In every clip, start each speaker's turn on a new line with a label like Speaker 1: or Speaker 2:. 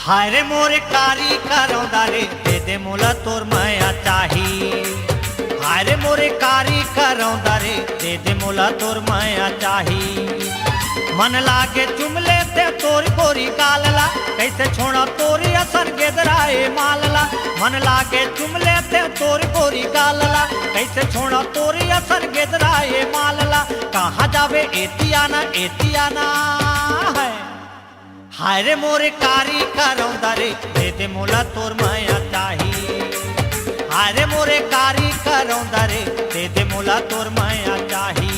Speaker 1: हाय रे मोरे कारी करौंदा रे दे दे मोला तोर माया चाही। हाय रे मोरे कारी करौंदा रे दे दे मोला तोर माया चाही। मन लागे चुमले ते तोरी गोरी गालला कैसे छोड़ा तोरी असर गेदराए मालला। मन लागे चुमले ते तोरी गोरी गालला कैसे छोड़ा तोरी असर गेदराए मालला। कहाँ जावे एतियाना एतियाना है। हाय रे मोरे कारी करौंदा रे दे दे मोला तोर माया चाही। हाय रे मोरे कारी करौंदा रे दे दे मोला तोर माया चाही।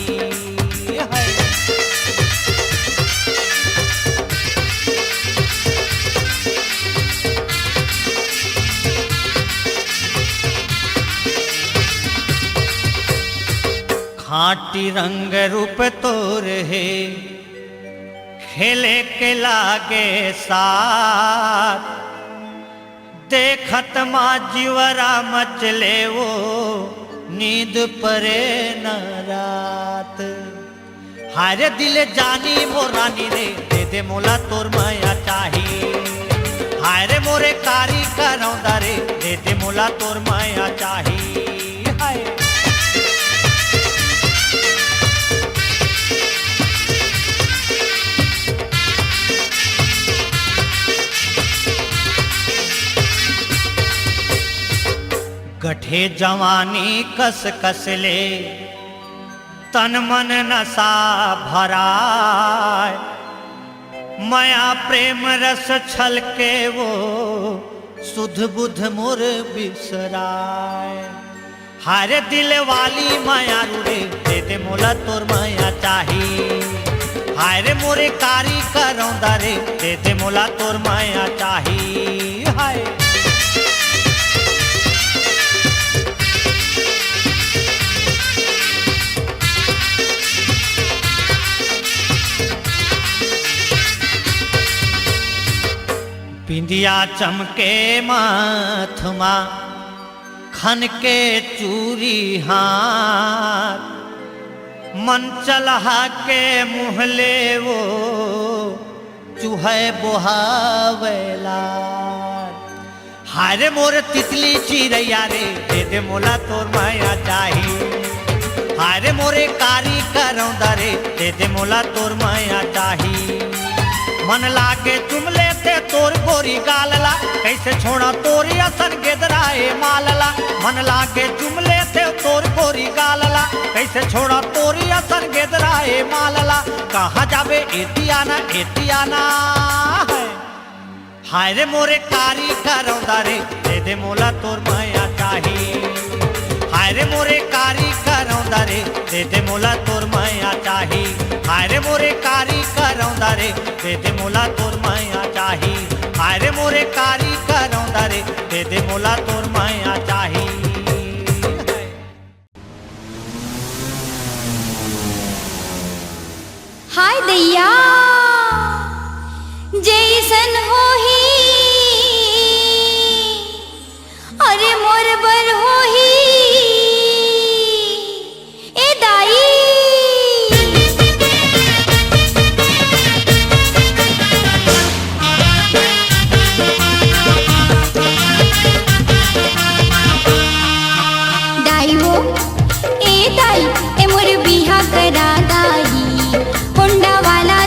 Speaker 1: खाटी रंग रूप तोर है खेले के लागे साथ। देखत माँ जीवरा मचले वो नींद परे न रात। हारे दिल जानी मोरानी रे दे दे मोला तोर माया चाही। हाय रे मोरे कारी करौंदा रे दे दे मोला तोर माया चाही। हाय गठे जवानी कस कस ले तन मन नशा भराय। माया प्रेम रस छल के वो सुध बुध मोर बिसराय। हारे दिल वाली माया रे दे दे मोला तोर माया चाही। हाय रे मोरे कारी करौंदा रे दे दे मोला तोर माया चाही। हाय बिंदिया चमके माथमा खन के चूरी हाथ। मन चलहा के मुहले वो चूहे बोहावेला। हाय रे मोर तितली चिरैया रे दे दे मोला तोर माया चाही। हाय रे मोरे कारी करौंदा रे दे दे मोला तोर माया चाही। मन लागे चुमले ते तोर गोरी गालला कैसे छोड़ा तोरी असर गेदराए मालला। मन लागे चुमले ते तोर गोरी गालला कैसे छोड़ा तोरी असर गेदराए मालला। कहाँ जावे एतियाना एतियाना है। हाय रे मोरे कारी करौंदा रे दे दे मोला तोर माया चाही। हाय रे मोरे कारी करौंदा रे दे दे मोला तोर माया चाही। हाय रे मोरे कारी करौंदा रे दे दे मोला तोर माया चाही। हाय रे मोरे कारी करौंदा रे दे दे मोला तोर माया चाही।
Speaker 2: हाय दैया जैसन होही अरे मोर बर होही ए दाई। दाई हो ए दाई ए मोर बिहा करा दाई। होंडा वाला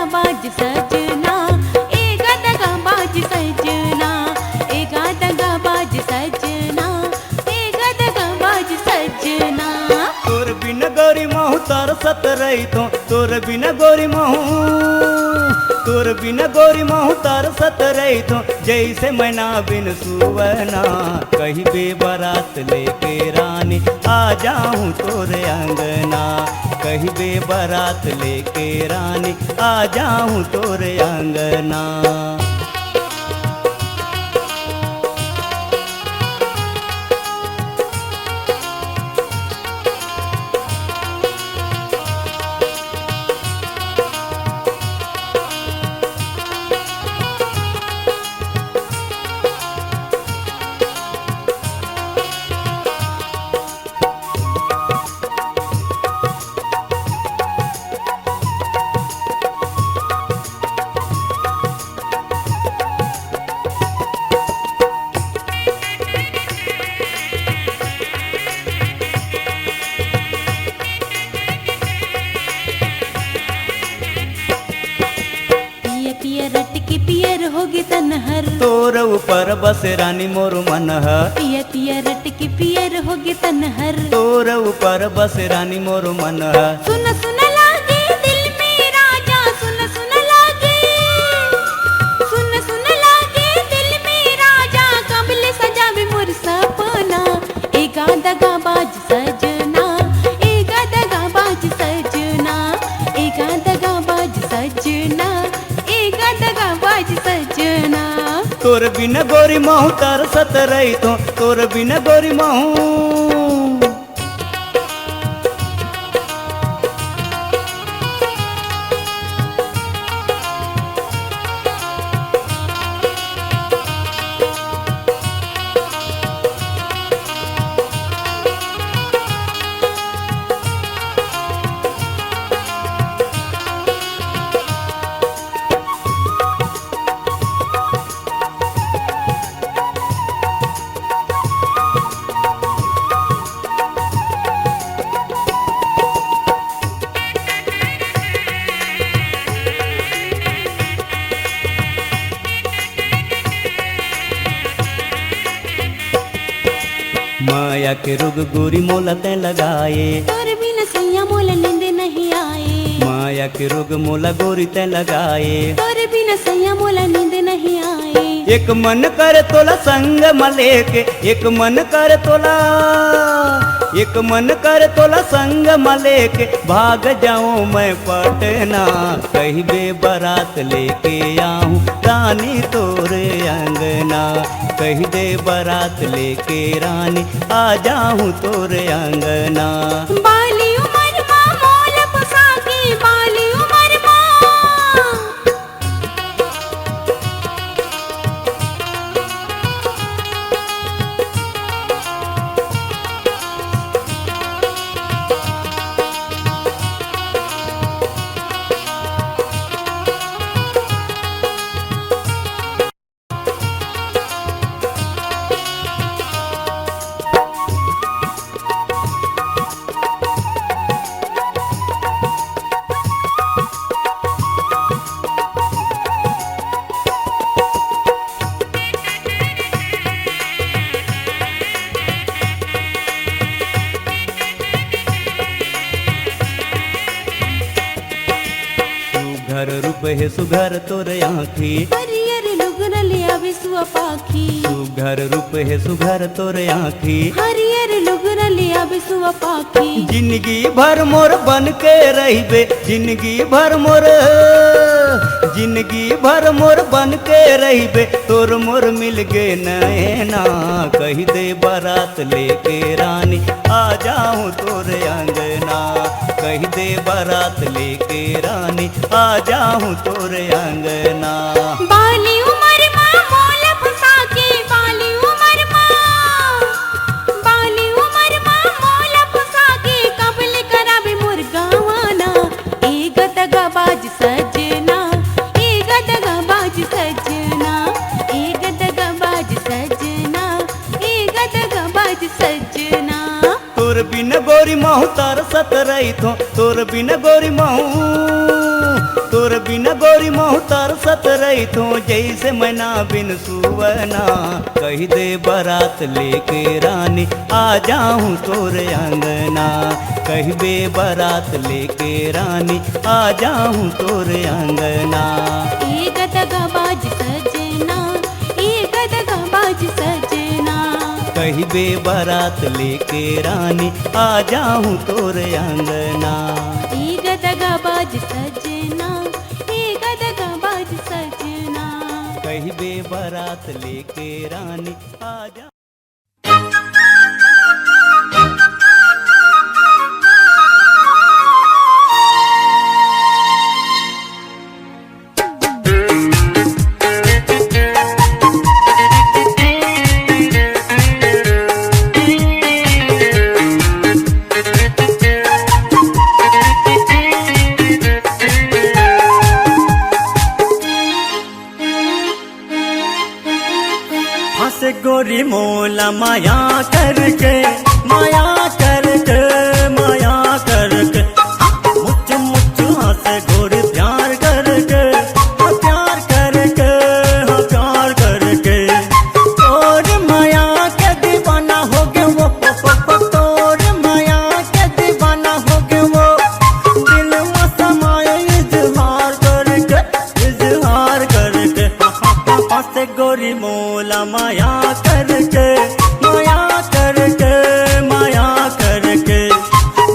Speaker 3: दगाबाज सजना, एक दगाबाज सजना, एक दगाबाज सजना, एक दगाबाज सजना।
Speaker 1: तोर बिन गोरी महू तरसत रही तो, तोर बिन गोरी महू, तोर बिन गोरी महू तरसत रही तो, जैसे मैना बिन सुवना। कहीं बेबरात लेके रानी आ जाऊं तोरे अंगना, कहीं बेबरात लेके रानी आ जाऊं तोरे अंगना।
Speaker 3: पियर होगी तनहर,
Speaker 1: तोर ऊपर बस रानी मोर मन है।
Speaker 3: पिया पिया रट के पियर होगी तनहर,
Speaker 1: तोर ऊपर बस रानी मोर मन है।
Speaker 3: सुन सुन लागे दिल में राजा, सुन सुन लागे, सुन सुन लागे दिल में राजा, कबले सजावे मोर सपना। एक दगाबाज सजना, एक दगाबाज सजना, एक दगाबाज सजना, एक दगाबाज सजना।
Speaker 1: तोर बिन गोरी महू तरसत रही तो, तोर बिन गोरी महू। माया के रुग गोरी मोला तै लगाए,
Speaker 3: तोर बिन सैया मोला नींद नहीं आए।
Speaker 1: माया के रुग मोला गोरी तै लगाए,
Speaker 3: तोर बिन सैया मोला नींद नहीं आए।
Speaker 1: एक मन कर तोला संग मले के, एक मन कर तोला, एक मन कर तोला संग मले के, भाग जाऊं मैं पटना। कहीं बेबरात लेके आऊं रानी तोरे अंगना, कहीं दे बारात लेके रानी आ जाऊं तोरे अंगना।
Speaker 3: बाली उमर माँ मोल पुसाके, बाली उमर माँ,
Speaker 1: सुघर रूप है सुघर तोर आँखी,
Speaker 3: हरियर लुगन लिया विश्व पाखी।
Speaker 1: सुघर रूप है सुघर तोर आँखी,
Speaker 3: हरियर लुगन लिया विश्व पाखी।
Speaker 1: जिंदगी भर मोर बन के रहिबे, जिंदगी भर मोर, जिंदगी भर मोर बन के रहिबे, तोर मोर मिल गे नैना। कही दे बारात लेके रानी आ जाऊं तोरे अंगना, कही दे बारात लेके रानी आ जाऊं तोरे अंगना।
Speaker 3: बाली उमर माँ मोल पुसाके, बाली उमर माँ, बाली उमर माँ मोल पुसाके, कबल करावे मोर गावाना। एक दगाबाज सजना, एक दगाबाज सजना, एक दगाबाज सजना, एक दगाबाज सजना।
Speaker 1: तोर बिन गोरी महू तरसत रही थो, तोर बिन गोरी महू, तोर
Speaker 4: तोर बिन गोरी मोह तरसत रही तू जैसे मैना बिन सुवना। कही दे बारात लेके रानी आ जाऊं तोरे अंगना। कही बे बारात लेके रानी आ जाऊं तोरे अंगना।
Speaker 3: ए गदगबाज सजना, ए गदगबाज सजना।
Speaker 4: कही बे बारात लेके रानी आ जाऊं तोरे अंगना।
Speaker 3: ए गदगबाज सजना, ए गदगबाज सजना।
Speaker 4: कही बे बारात लेके रानी आ जा। गोरी मोला माया करके, माया करके, माया करके। मुझ मुझ हंसे गोरी प्यार करके, प्यार करके, प्यार करके। और माया के दीवाना हो गए वो, तोर माया के दीवाना हो गए वो। दिल में समाये इजहार करके, इजहार करके। हंसे गोरी मोला माया करके, माया करके, माया करके।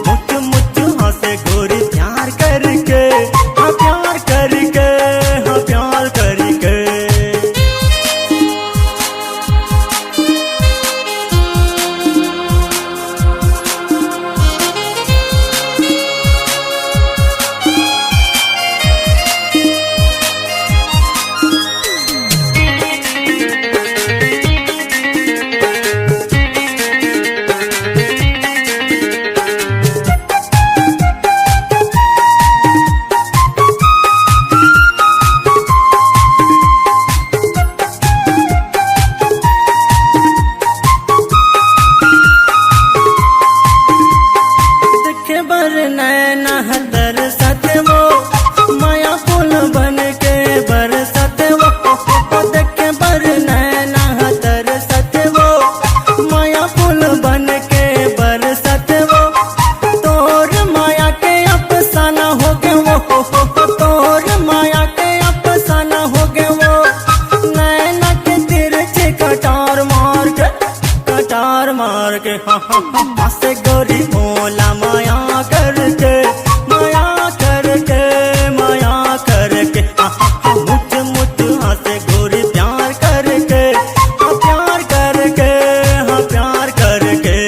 Speaker 4: मुझ मुझ हंसे गोरी प्यार करके, प्यार करके, प्यार करके। मार के हंसे गोरी मोला माया करके, माया करके, माया करके। मुझ मुझ हंसे गोरी प्यार करके, प्यार करके, प्यार करके।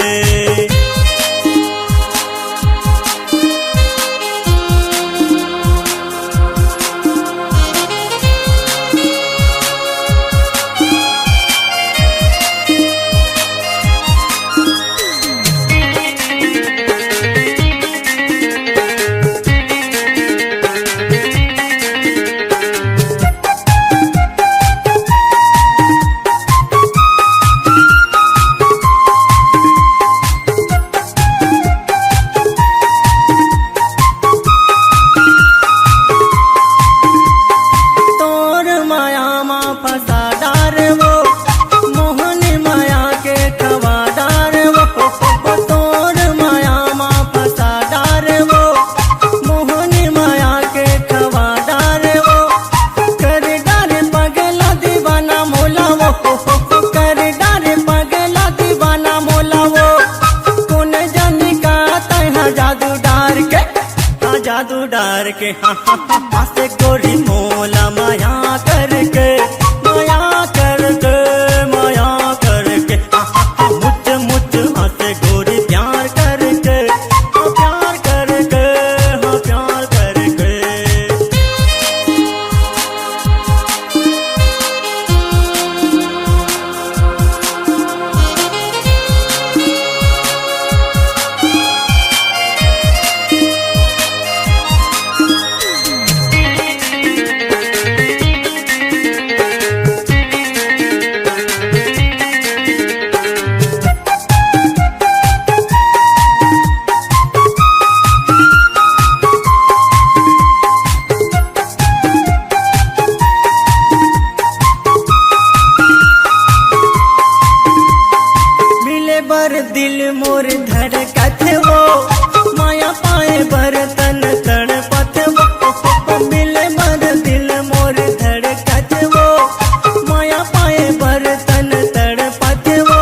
Speaker 4: जादू डार के हंसे गोरी मोला माया करके, माया करके, माया करके। मुझ मुझ हंसे गोरी प्यार करके, प्यार करके, प्यार करके। मोर धड़कत वो माया पाए बर्तन तड़पत वो मिले मर दिल मोर धड़कत वो माया पाए बर्तन तड़पत वो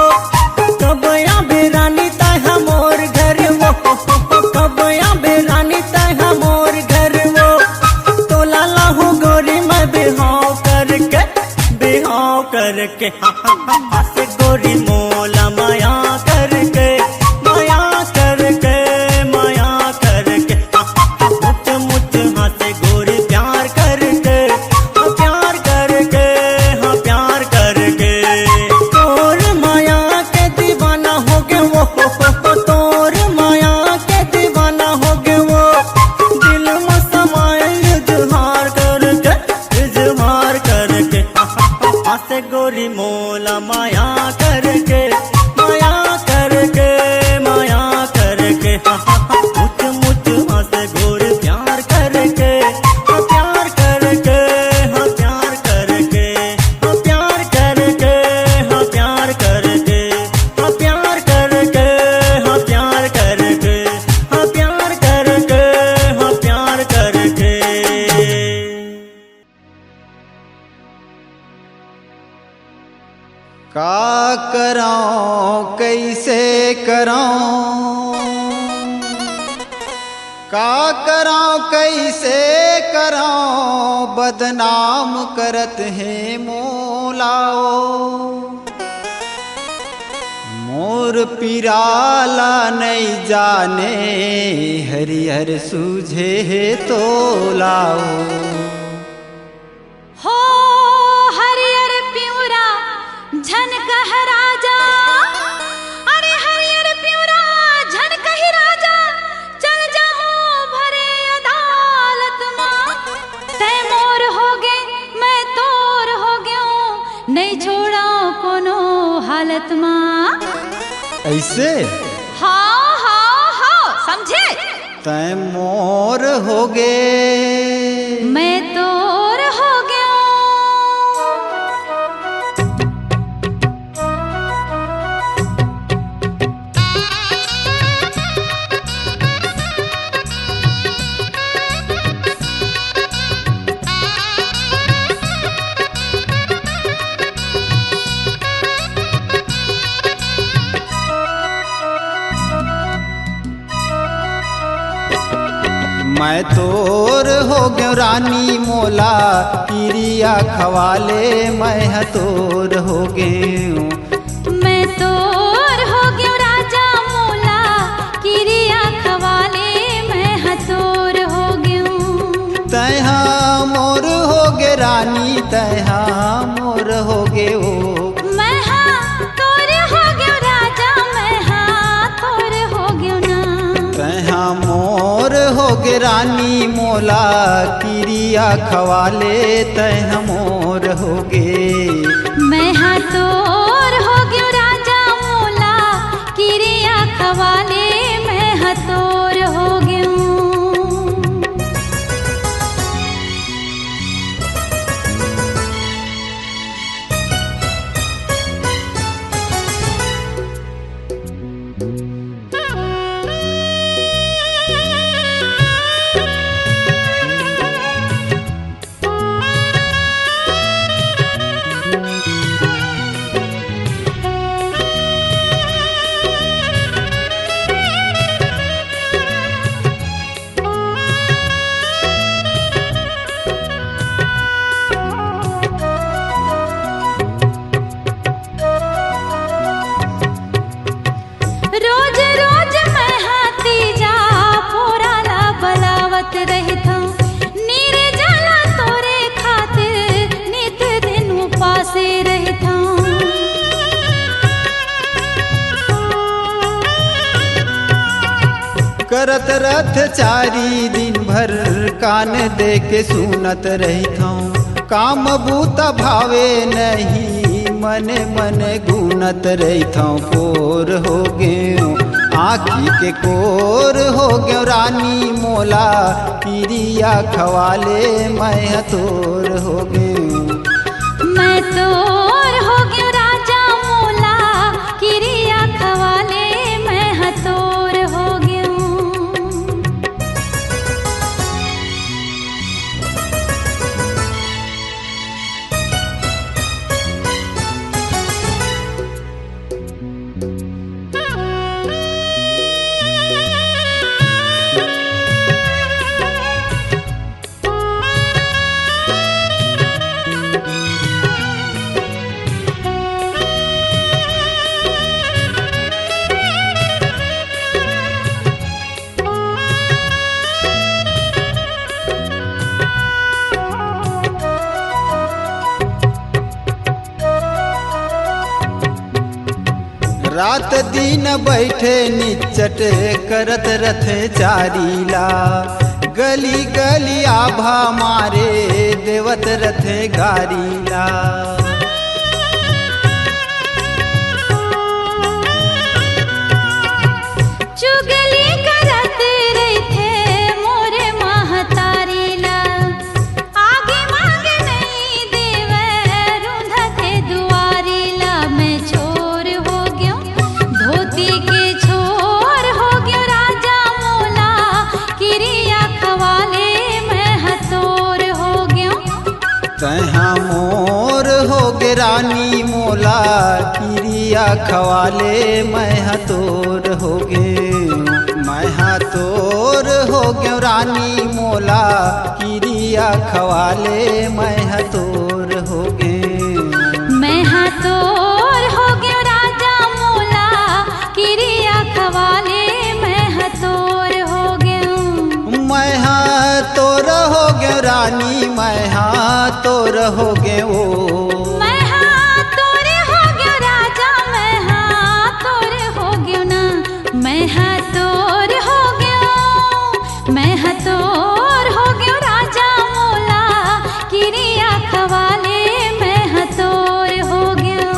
Speaker 4: कब आबे रानी तह मोर घर वो कब आबे रानी तह मोर घर वो तो लाला हूँ गोरी मैं बिहाव करके हंस गोरी मोला माया करके मुझ हंस गोरी प्यार करके हाँ प्यार करके तोर माया के दीवाना हो गए वो तोर माया के दीवाना हो गए वो दिल में समाए इजहार करके हंस गोरी मोला माया करके मुझ हंस गोरी प्यार करके हाँ प्यार करके हाँ प्यार करके हाँ प्यार करके हाँ प्यार करके हाँ प्यार करके हाँ प्यार करके हाँ प्यार करके हाँ प्यार करके।
Speaker 5: का कराऊं कैसे कराऊं, का कराऊं कैसे कराऊं, बदनाम करत है मोलाओ। मोर पिराला नहीं जाने, हरिहर सूझे है तो लाओ।
Speaker 3: हो हरियर प्यूरा झन कह राजा, अरे हरियर प्यूरा झन कही राजा, चल जाऊं भरे अदालत मां। तै मोर हो गे मैं तोर हो गयो, नहीं छोड़ा कोनो हालत मां।
Speaker 5: ऐसे
Speaker 3: हाँ हाँ हाँ समझे।
Speaker 5: तै मोर हो गे
Speaker 3: मैं तोर हो गयो।
Speaker 5: मैं तोर हो गयो रानी मोला, पिरिया खवाले मैं हतोर हो गयो।
Speaker 3: मैं तोर हो गयो राजा मोला, किरिया खवाले मैं हतोर हो गयो।
Speaker 5: तैहा मोर हो गे रानी, तैहा मोर हो गयो।
Speaker 3: मैं हाँ तोर हो गयो राजा, मैं हाँ तोर हो गयो ना।
Speaker 5: तैहा मोर हो गे रानी मोला, किरिया खवाले तैहा मोर हो गे।
Speaker 3: मैं हाँ तोर हो गयो राजा मोला, किरिया खवाले मैं हाँ तोर हो गयो। रोज रोज मैं हाथी जा फोराला बलावत रहता, नीरे जाला तोरे खातिर नित दिन उपासे रहता।
Speaker 5: करत रथ चारी दिन भर, कान दे के सुनत रहता हूँ। काम बूता भावे नहीं, मने मने गुनत रहता हूँ। कोर हो गयो आँखी के कोर हो गयो रानी मोला, पिरिया खवाले मैं हतोर हो गयो।
Speaker 3: मैं तोर हो गयो राजा मोला, किरिया खवाले मैं
Speaker 5: रात दिन बैठे निचट करत रथ चारीला, गली गली आभा मारे देवत रथ गारीला।
Speaker 3: चुगली करत रहे मोरे महतारीला, आगे मांगे नहीं देवे रूंधते दुआरीला। मैं छोर हो गयो धोती के छोर हो गयो राजा मोला, किरिया खवाले मैं हतोर हो गयो।
Speaker 5: तहाँ मोर हो गे रानी मोला, किरिया खवाले मैं हतोर हो गे। मैं हतोर हो गयो रानी मोला, किरिया खवाले मैं हतोर हो गे।
Speaker 3: मैं हतोर हो गयो राजा मोला, किरिया खवाले मैं हतोर हो गयो।
Speaker 5: मैं हतोर हो गयो रानी, मैं हतोर हो गयो।
Speaker 3: मैं हतोर हो गयो राजा, मैं हतोर हो गयो ना। मैं हतोर हो गयो, मैं हतोर हो गयो राजा मोला, किरिया खवाले मैं हतोर हो गयो।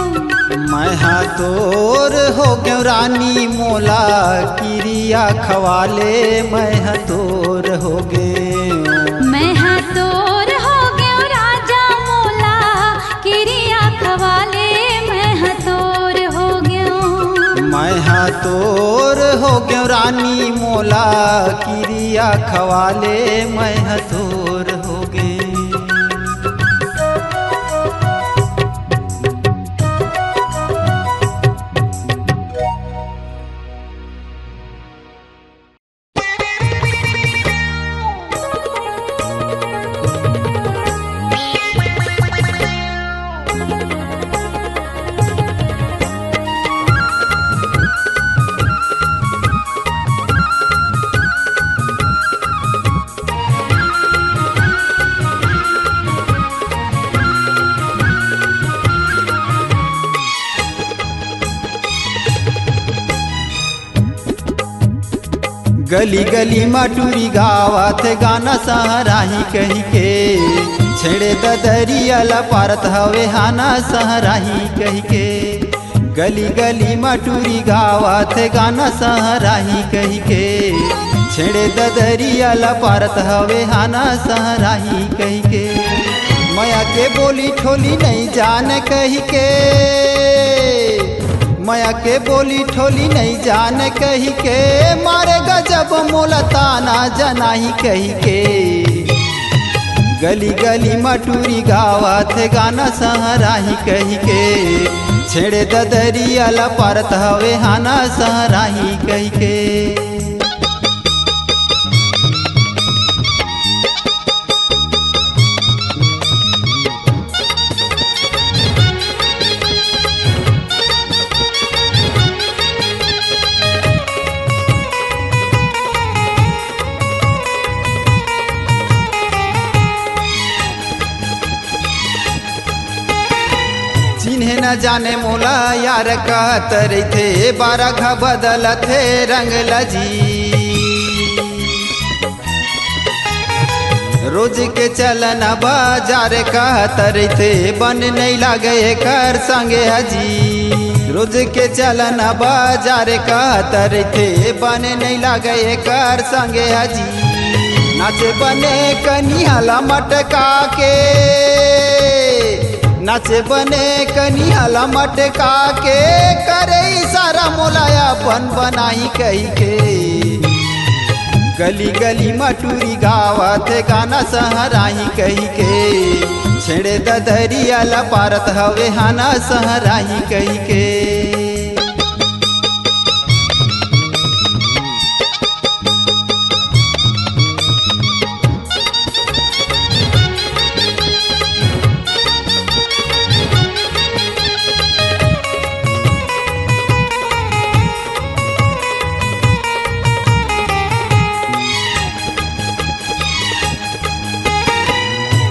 Speaker 5: मैं हतोर हो गयो रानी मोला, किरिया खवाले मैं हतोर हो गे।
Speaker 3: मैं हतोर हो गयो राजा मोला, किरिया खवाले मैं हतोर हो गयो।
Speaker 5: मैं हतोर हो गयो रानी मोला, किरिया खवाले मैं हतोर हो गे। गली गली मटूरी गावत गाना सहराही कही के, छेड़े ददरिया पारत हवे हाना सहराही कही के। गली गली मटूरी गावत गाना सहराही कही के, छेड़े ददरिया पारत हवे हाना सहराही कही के। माया के बोली ठोली नहीं जान कही के, माया के बोली ठोली नहीं जान कही के। मारे गजब मोला ताना जनाही कही के। गली गली मटूरी गावत गाना सहराही कही के, छेड़े ददरिया पारत हवे हाना सहराही कही के। चिन्हे न जाने मोला यार कहत रहे, बारह घा बदलत है रंग लजी। रोज के चलन बाजार कहत रहे, बन नहीं लगे कर संगे हजी। रोज के चलन बाजार कहत रहे, बन नहीं लगे कर संगे हजी। नाच बने कनिहाला मटका के, नाच बने कनिहाला मटका के। करे सारा मोलाया बन बनाई कही के। गली गली मटूरी गावत गाना सहराही कही के, छेड़े ददरिया पारत हवे हाना सहराही कही के।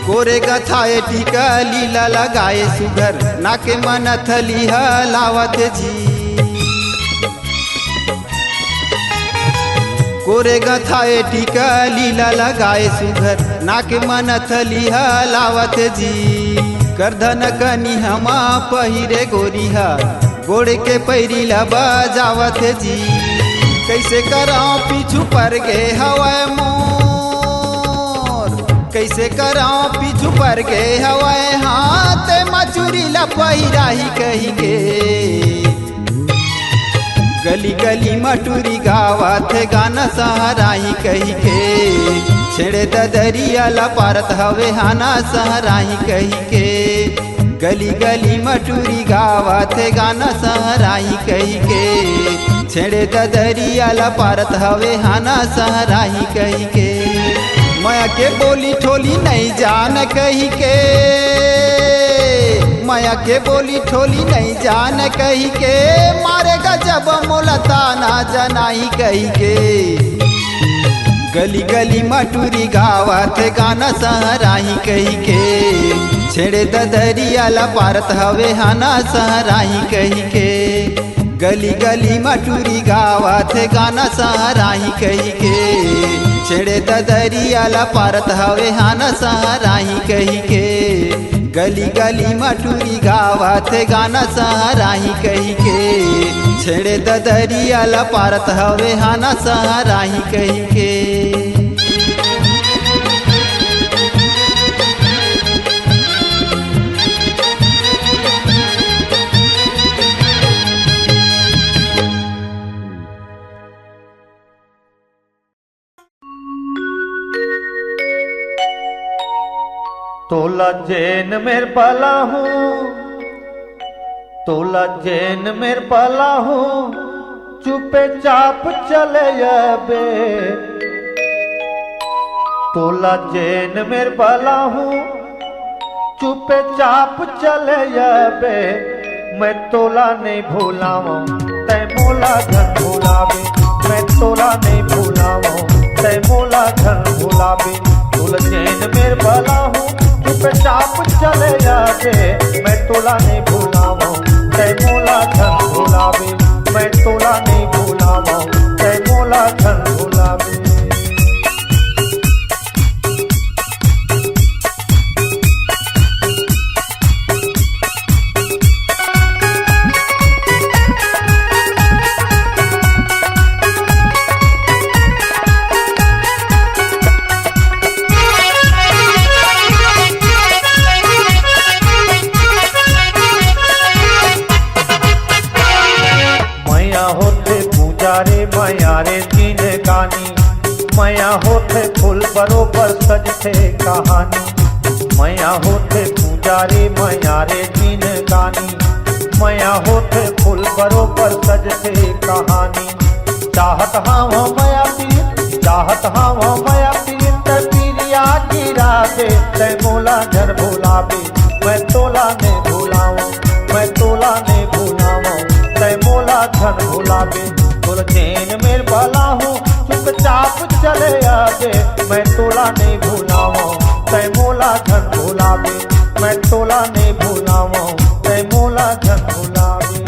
Speaker 5: गोरे गथाए टीका लीला लगाए सुगर, नाके मन थली हलावत जी। कोरे गथाए टीका लीला लगाए सुघर नाक मन थलिहा लावत जी करधन कनी हमा पहिरे गोरिहा गोड़े के पैरी ला बजावत जी कैसे कराऊं पीछू पर गे हवाए मोर कैसे कराऊं पीछू पर गे हवाए हाथ मचुरी ला पहिराही कही के गली गली मटूरी गावत गाना सहराही कही के छेड़े ददरिया ला पारत हवे हाना सहराही कही के गली गली मटूरी गावत गाना सहराही कही के छेड़े ददरिया ला पारत हवे हाना सहराही कही के माया के बोली ठोली नहीं जान कही के माया के बोली ठोली नहीं जान कही के मारेगा जब मोलता ना जनाई कही के गली गली मटूरी गावत गाना सहराही कही के छेड़े ददरिया ला पारत हवे हाना सहराही कही के गली गली मटूरी गावत गाना सहराही कही के छेड़े ददरिया ला पारत हवे हाना सहराही कही के गली गली मटूरी गावत गाना सहराही कही के छेड़े ददरिया ला पारत हवे हाना सहराही कही के
Speaker 1: तोला जैन मेर पाला हूँ तोला जैन मेर पाला हूँ चुपे चाप चले बे तोला जैन मेर पाला हूँ चुपे चाप चले बे मैं तोला नहीं भूलाऊं तै मोला धन भूलावे मैं तोला नहीं भूलाऊं तै मोला धन भूलावे तोला जैन मेर पाला हूँ चुपे चाप चले जाबे मैं तोला नहीं भूलाऊं तै मोला धन भूलावे मैं तोला नहीं भूलाऊं तै मोला धन भूलावे मैया रे दीन गानी मैया होते फूल बरोबर सजते कहानी मैया होते पूजा रे मैया रे दीन गानी मैया होते फूल बरोबर सजते कहानी चाहत हाँ मैया पीर चाहत हाँ मैया पीर ते पीरिया गिरा दे ते मोला धन भुलावे मैं तोला नहीं भुलाऊं मैं तोला नहीं भुलाऊं ते मोला धन भुलावे तोला जैन मेर बाला हूँ चुपचाप चले आगे मैं तोला नहीं भूलाऊं तै मोला धन भुलावे मैं तोला नहीं भूलाऊं तै मोला धन भुलावे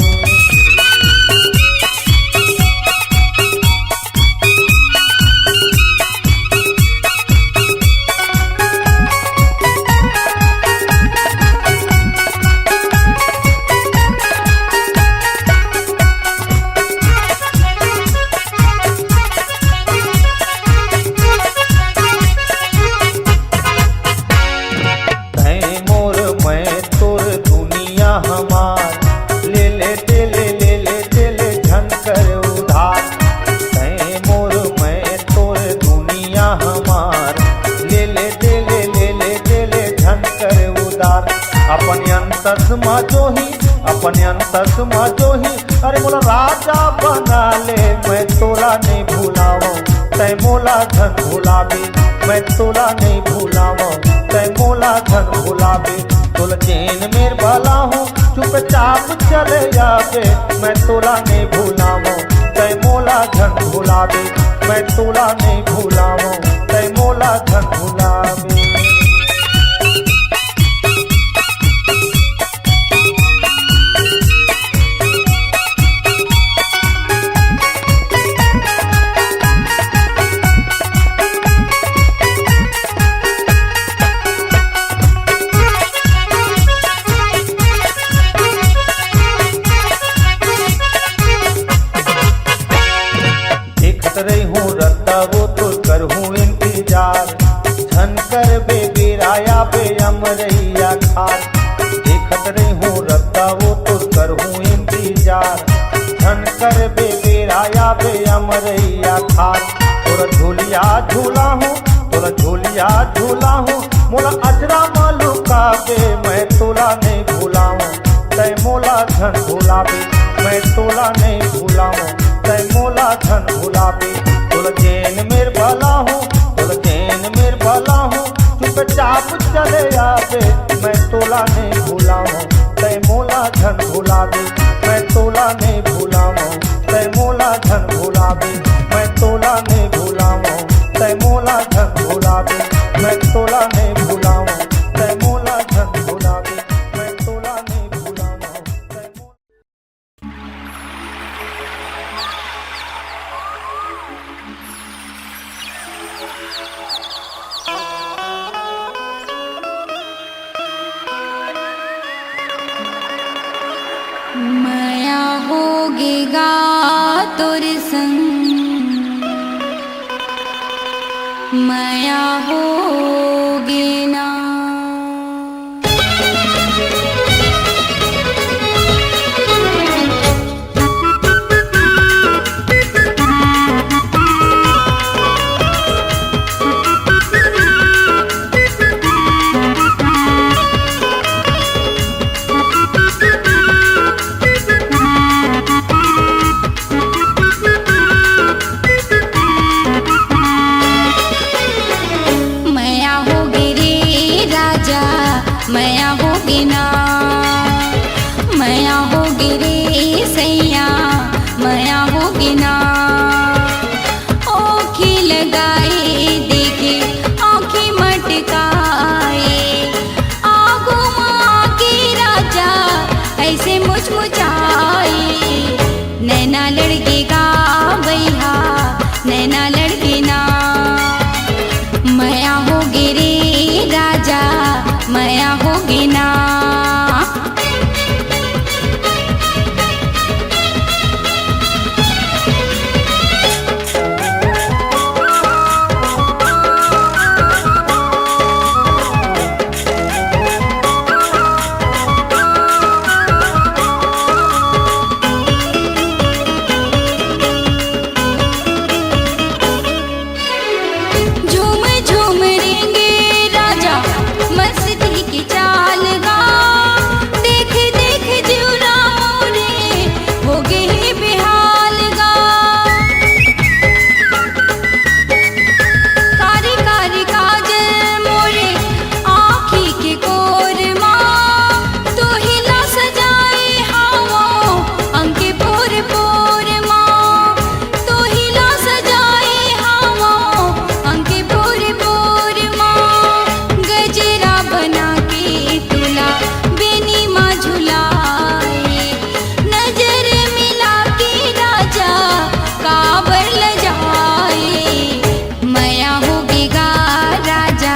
Speaker 1: अपने अंतस जोही अरे मोला राजा बना ले मैं तोला नहीं भूलाऊं तै मोला धन भुलावे मैं तोला नहीं भूलाऊं तै मोला धन भुलावे तोला जैन मेर बाला हूँ चुपचाप चले जावे मैं तोला नहीं भूलाऊं तै मोला धन भुलावे मैं तोला नहीं भूलाऊं तै मोला धन भुलावे
Speaker 6: अमरैया खार। देखत रही हूँ रद्दा वो तो करहूँ इंतजार। धन कर बे बेराया बे अमरैया खार। तोरा झोलिया झूला हूँ, तोरा झोलिया झूला हूँ। मोला अजरा मालूका बे मैं तोला नहीं भूलाऊँ। तय मोला धन भुलाबे मैं तोला नहीं भूलाऊँ। तय मोला धन भुलाबे तोला जैन मेर भला हूँ, तोला जैन मेर भला हूँ। चुपचाप चले आबे मैं तोला नहीं भूलाऊँ। तय मोला धन भुलाबे मैं तोला नहीं भूलाऊँ। तय मोला धन भुलाबे मैं तोला नहीं भूलाऊँ। तय मोला धन भुलाबे मैं तोला नहीं भूलाऊँ। तय मोला धन भुलाबे मैं तोला नहीं भूलाऊँ। तय मोला
Speaker 3: माया होगेगा तोर संग, माया होगे ना। माया होगे रे राजा, माया होगे ना। माया होगे रे सैया, माया होगे ना। ओखी लगाए देखे आँखें मटकाए, आगो माँ के राजा ऐसे मुचमुचाए। नैना लड़केगा भैया, नैना लड़के ना। माया होगे रे राजा, माया होगे ना। झूम झूम रेंगे राजा मस्ती की चाल गा। देख देख जीवना मोरे हो गए बेहाल गा। कारी कारी काजल मोरे आँखी के कोरमा। तो हिला सजाए हवा अंके पोर पोर माँ। तो हिला सजाए हवा अंके पोर पोर माँ। गजरा बना के तुला बेनी माँ झुलाए। नजर मिला के राजा काबर ल जाए। माया होगेगा राजा,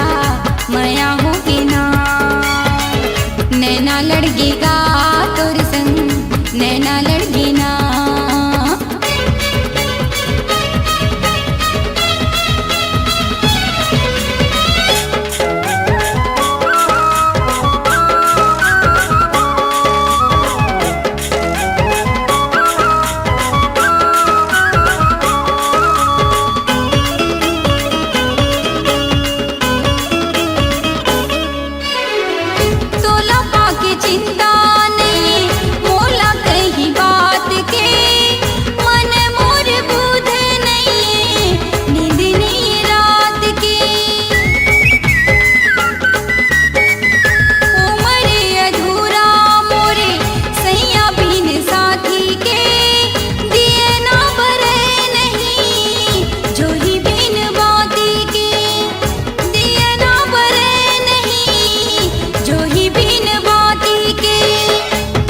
Speaker 3: माया होगे ना। नैना लड़गेगा तोर संग, नैना लड़गे ना। तोला पाके चिंता नहीं मोला कहीं बात के। मन मोर बुध नहीं नींद नहीं रात के। उमरे अधूरा मोरे सैया बिन साथी के। दिए ना बरे नहीं जो ही बिन बाती के। दिए ना बरे नहीं जो ही बिन बाती के।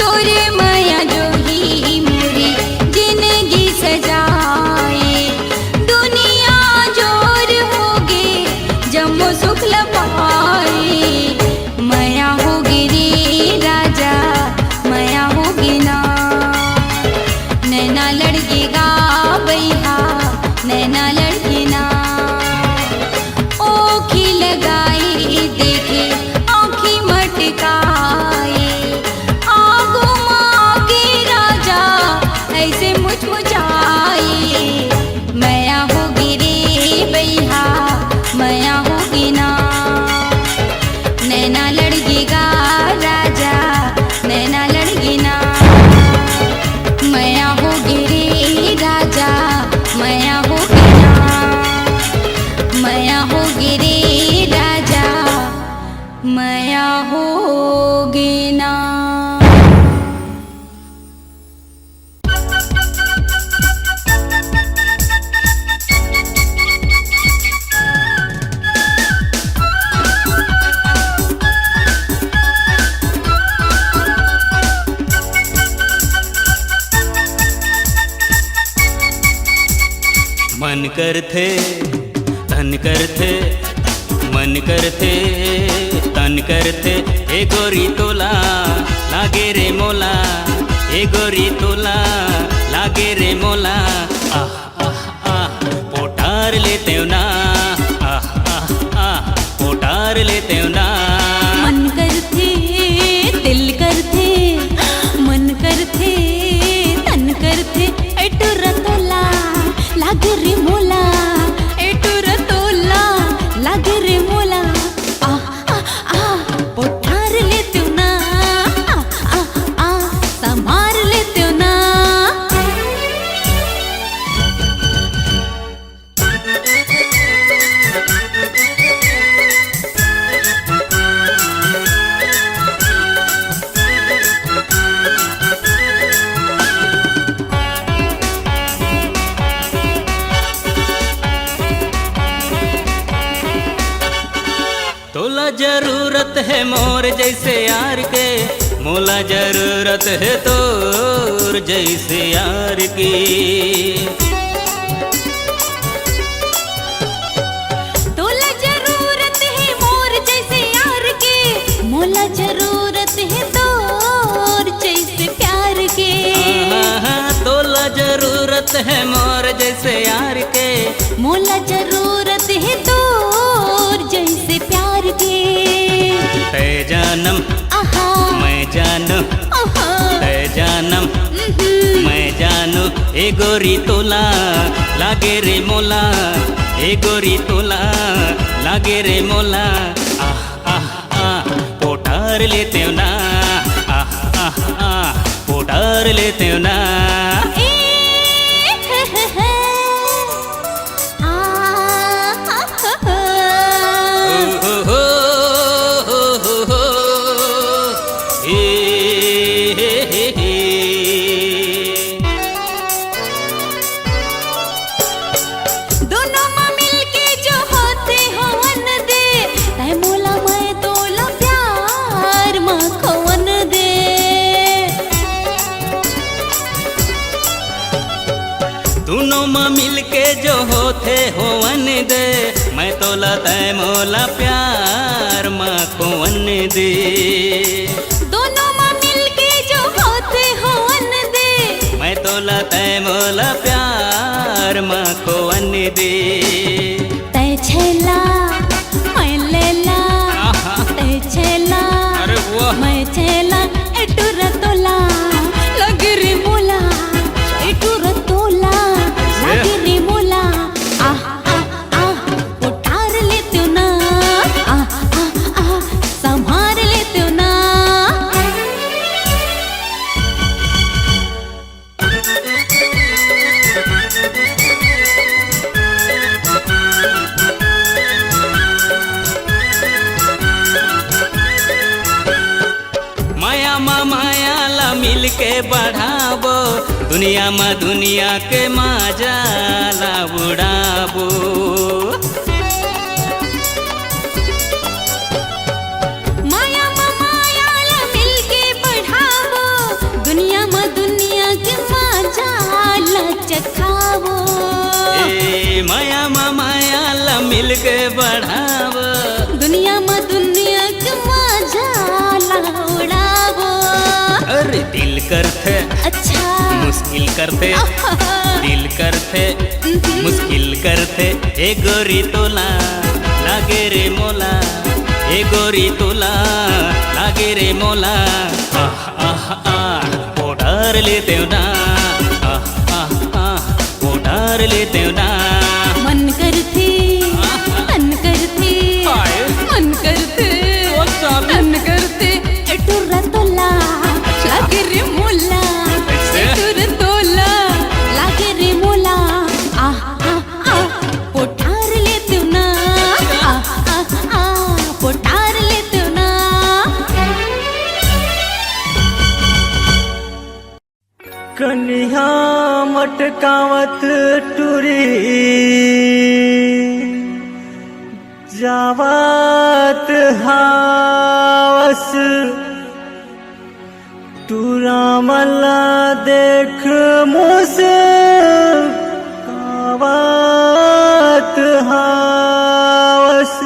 Speaker 3: तोरे माया जो ही मोरी जिंदगी सजाए। दुनिया जोर होगे जम्मो सुख लपाए। माया होगे रे राजा, माया होगे ना। नैना लड़केगा भैया, नैना लड़के ना। ओखी लगाए देखे आँखें होगे ना।
Speaker 4: मन करथे तन करथे, मन करथे तन करथे, ए गोरी तोला लागे रे मोला, ए गोरी तोला लागे रे मोला। आह आह आह पोटार लेते हो ना, आह आह आह पोटार लेते हो ना।
Speaker 3: मन करथे दिल करथे, मन करथे तन करथे, एटुर तोला लागे रे मोला, एटुर तोला लागे रे मोला। पोठार लेते हो ना, संभार लेते हो ना।
Speaker 4: तोला जरूरत है मोर जैसे यार के, मोला जरूरत है तोर जैसे यार की।
Speaker 3: तोला जरूरत है मोर जैसे यार के, मोला जरूरत है तोर जैसे प्यार के।
Speaker 4: तोला जरूरत है मोर जैसे यार के,
Speaker 3: मोला जरूरत है तोर जैसे प्यार के।
Speaker 4: तै जानम मैं जानू, तै जानम मैं जानू, ए गोरी तोला लागे रे मोला, ए गोरी तोला लागे रे मोला। आह आह आह पोटार लेते हो ना, आह आह आह पोटार लेते हो ना। दोनों माँ मिल के जो होते होवन दे, मैं तोला तय मोला प्यार माँ को वन दे।
Speaker 3: दोनों माँ मिल के जो होते होवन दे,
Speaker 4: मैं तोला तय मोला प्यार माँ को वन दे।
Speaker 3: तय छेला मैं लेला, तय छेला मैं छेला, एटुर तोला लगे रे मोला, एटुर तोला लगे रे मोला। आह आह आह पोठार लेते हो ना, आह आह आह संभार लेते हो ना।
Speaker 4: माया मा माया ला मिल के बढ़ाबो, दुनिया मा दुनिया के माजा ला उड़ाबो।
Speaker 3: माया मा माया ला मिल के बढ़ाबो, दुनिया मा दुनिया के माजा ला चखाबो।
Speaker 4: माया मा माया ला मिल के बढ़ाबो,
Speaker 3: दुनिया मा दुनिया के माजा ला उड़ाबो।
Speaker 4: अरे दिल करथे
Speaker 3: अच्छा
Speaker 4: मुश्किल करते, दिल करते मुश्किल करते, ए गोरी तोला लागे रे मोला, ए गोरी तोला लागे रे मोला। आह आह आह पोटार लेते हो ना, आह आह आह पोटार लेते हो ना।
Speaker 3: मन करती तन करती, मन करते तन करते, एटुर तोला लागे रे मोला, एटुर तोला लागे रे मोला। आह आह आह पोठार लेते हो ना, आह आह आह पोठार लेते हो ना।
Speaker 4: कन्या मटकावत टूरी जावत हावस टूरा मल्ला देख मुस कावत हावस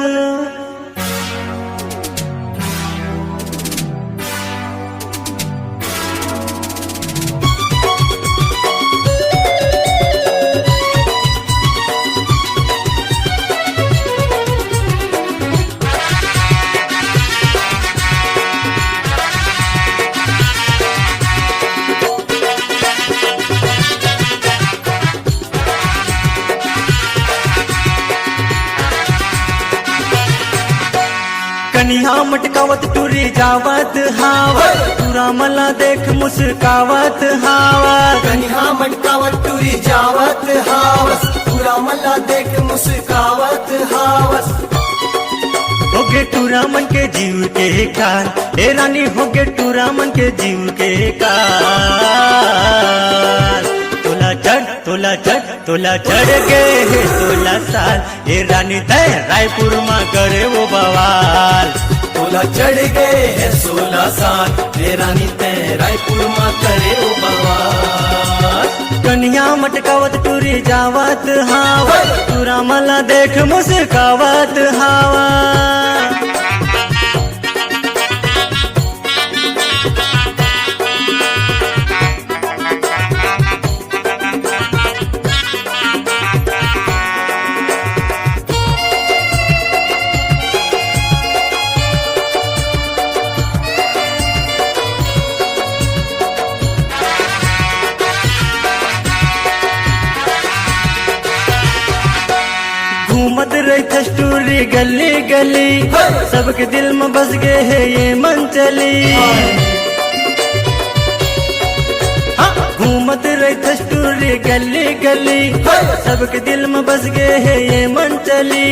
Speaker 4: कन्या मटकावत टूरी जावत हावत टूरा मला देख मुस्कावत हावत
Speaker 7: कन्या मटकावत टुरी जावत हावस पूरा मला देख मुस्कावत हावस
Speaker 4: होगे टूरा मन के जीव के काल हे रानी होगे टूरा मन के जीव के काल तोला चढ़ गए हे 16 साल हे रानी तय रायपुर माँ करे वो बवाल
Speaker 7: तोला चढ़ गए है 16 साल रे रानी ते रायपुर माँ करे ओ बवाल
Speaker 4: कन्या मटकावत टूरी जावत हावत टूरा मला देख मुस्कावत हावत घूमत रही थस्टूरी गली गली सबके दिल में बस गए है ये मन चली घूमत रही थस्टूरी गली गली सबके दिल में बस गए है ये मन चली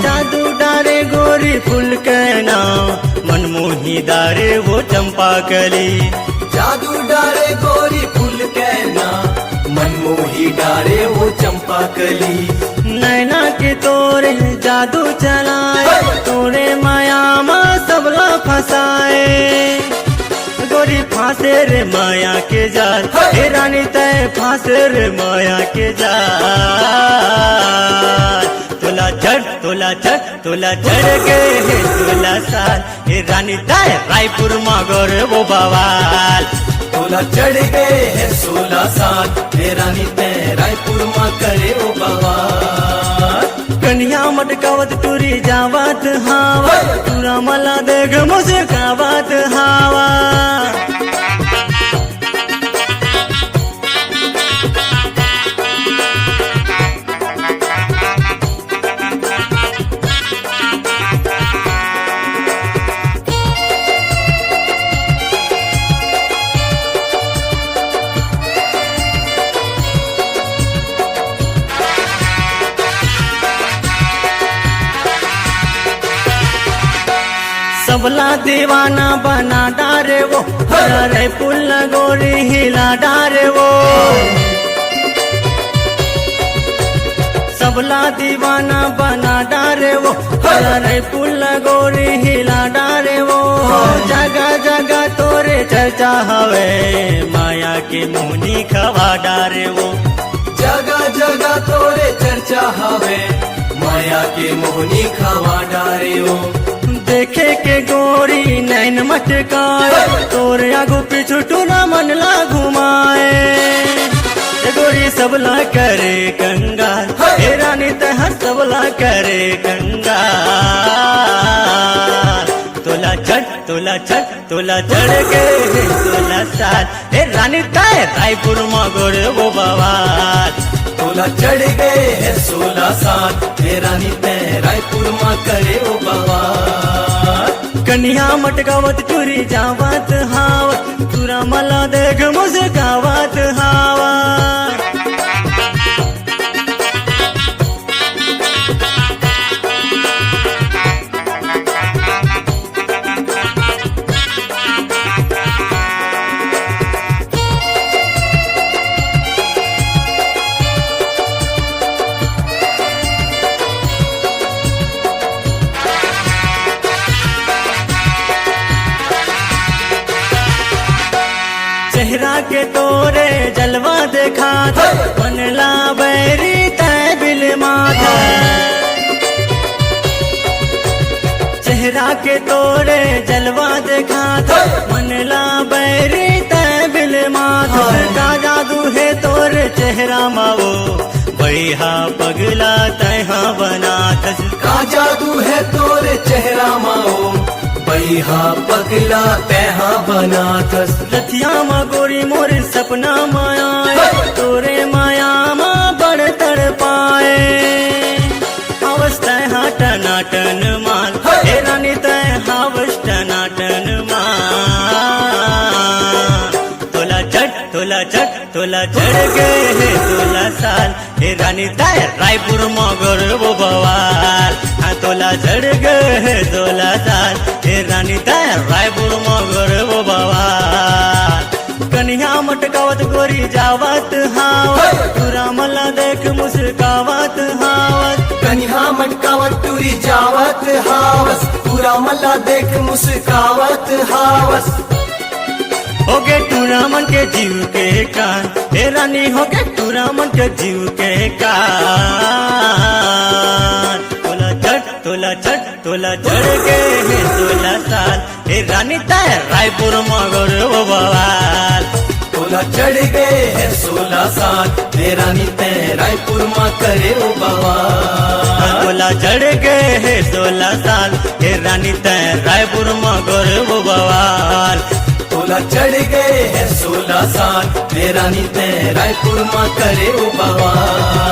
Speaker 4: जादू डारे गोरी फूल के नाम मनमोही दारे वो चंपा कली
Speaker 7: जादू डारे गोरी फूल के ना मनमोही डारे वो चंपा कली
Speaker 4: नैना के तोरे जादू चलाए तोरे माया माँ सबला फसाए गोरी फांसे रे माया के जाल हे रानी तय फांसे रे माया के जाल तोला चढ़ गए हे 16 साल हे रानी तय रायपुर माँ गोरे वो बवाल
Speaker 7: तोला चढ़ गए है 16 साल रे रानी ते रायपुर माँ करे ओ बवाल
Speaker 4: कन्या मटकावत टूरी जावत हावत टूरा मला देख मुस्कावत हावत सबला दीवाना बना डारे वो रे पुल गोरी हिला डारे वो सबला दीवाना बना डारे वो रे पुल गोरी हिला डारे वो जगह जगह तोरे चर्चा हवे माया के मुनी खवा डारे वो
Speaker 7: जगह जगह तोरे चर्चा हवे माया के मोहनी खवा डारे ओ
Speaker 4: देखे के गोरी नैन मटकाए तोरे आगू पीछू टूना मन ला घुमाए गोरी सबला करे कंगाल हे रानी तहर सबला करे कंगाल तोला चढ़ गए 16 साल हे रानी तय रायपुर माँ गोरे वो बवाल
Speaker 7: तोला चढ़ गए है 16 साल रे रानी ते रायपुर माँ करे ओ बवाल
Speaker 4: कन्या मटकावत टूरी जावत हावत टूरा मला देख मुस्कावत हावत के तोरे जलवा देखा था बनला बैरी तय बिल माथा चेहरा के तोरे जलवा देखा था मनला बैरी तय बिल माथा का जादू है तोरे चेहरा मावो बैहा पगला तैहा बना
Speaker 7: का जादू है तोरे चेहरा माओ बैहा पगला तैहा बना थस
Speaker 4: रथिया मा गोरी मोर सपना माया तोरे माया मा बड़ तड़ पाए हवस तैहा टनाटन माल हे रानी तय हवस टनाटन माल तोला चढ़ गए है 16 साल हे रानी तय रायपुर मगर वो बवाल हाँ तोला चढ़ गए है 16 साल हे रानी तय रायपुर मगर वो बवाल कन्या मटकावत गोरी जावत हावत पूरा मला देख मुस्कावत हावत
Speaker 7: कन्हा मटकावत टूरी जावत हावस पूरा मल्ला देख मुस्कावत हावस
Speaker 4: हो गे टूरा मन के जीव के कान हे रानी हो गे टूरा मन के जीव के कान तोला चढ़ गए है 16 साल हे रानी तय रायपुर मगर वो बवाल
Speaker 7: तोला चढ़ गए है 16 साल हे रानी तय रायपुर माँ करे ओ बवाल
Speaker 4: तोला चढ़ गए है 16 साल हे रानी तय रायपुर मगर वो बवाल
Speaker 7: तोला चढ़ गए है 16 साल हे रानी तय रायपुर माँ करे ओ बवाल